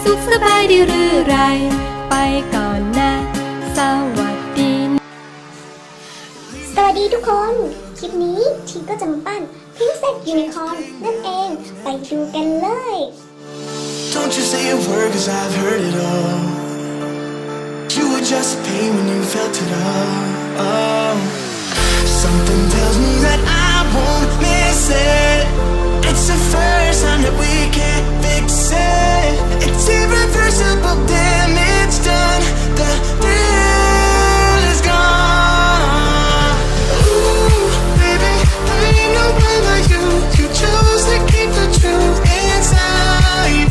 สุขสบายดีหรือไรไปก่อนนะสวัสดีทุกคนคลิปนี้ทีก็จะมาปั้นPrincess Unicorn นั่นเองไปดูกันเลย Don't you say a word cause I've heard it all. You were just pain when you felt it all. Something tells me that I won't miss it. It's the first time that we can't fix it. It's irreversible damage done. The thrill is gone. Ooh, baby, there ain't no one like you. You chose to keep the truth inside.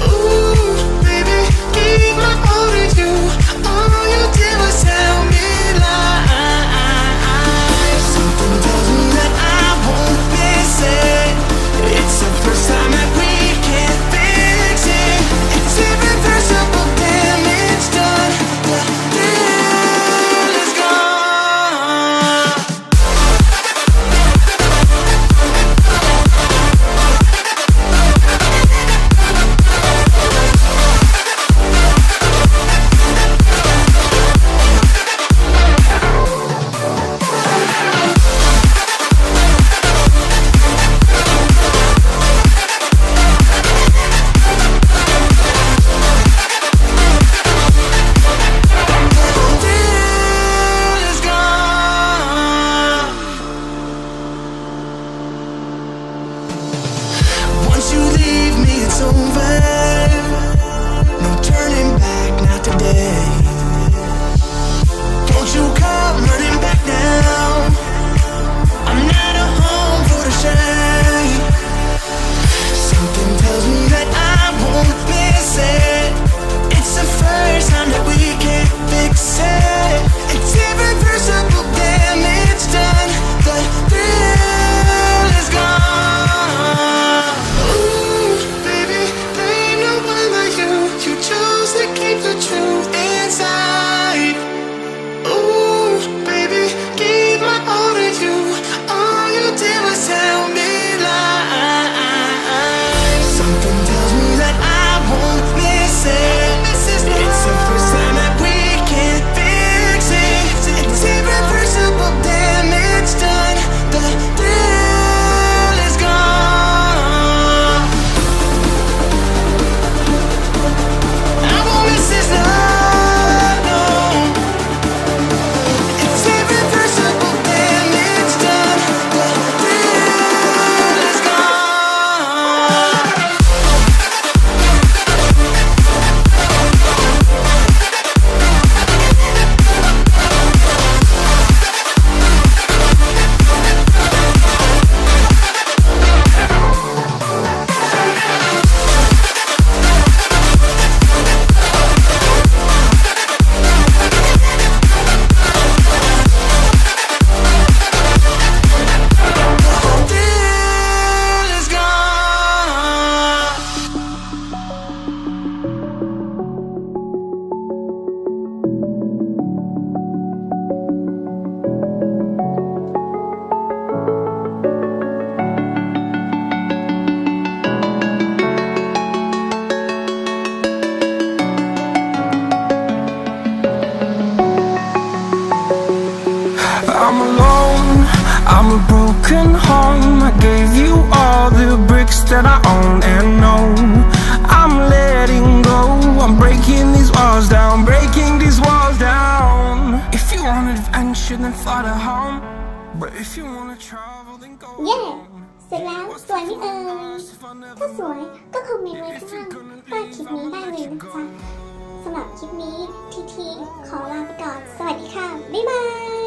Ooh, baby, gave my all to you. All you did was tell me lies. Something tells me that I won't miss it. It's the first time that we can't fix it. It's irreversible damage done. The thrill is gone. Once you leave me, it's over. No turning back, not today. Don't you come running back now. I'm not a home for the shame. Something tells me that I won't miss it. It's the first time that we can't fix it. It's irreversible damage done. The thrill is gone. Ooh, baby, there ain't no one like you. You chose to keep the truth inside. Ooh, baby, gave my all to you. All you did was tell me lies. Something tells me that I won't miss it. It's the first time that we can't fix it. It's irreversible damage done. The thrill is gone. I won't miss this love, no. It's irreversible damage done. The thrill is gone. Thrill is gone. I'm alone, I'm a broken home. I gave you all the bricks that I own and know. I'm letting go, I'm breaking these walls down, breaking these walls down. If you want adventure, then fly to home. But if you wanna travel, then go เย่ home. เสร็จแล้วสวยไหมเอ่ยถ้าสวยก็คอมเมนต์ไว้ข้างล่างใต้คลิปนี้ได้เลยนะจ๊ะสำหรับคลิปนี้ทีขอลาไปก่อน สวัสดีค่ะ บ๊ายบาย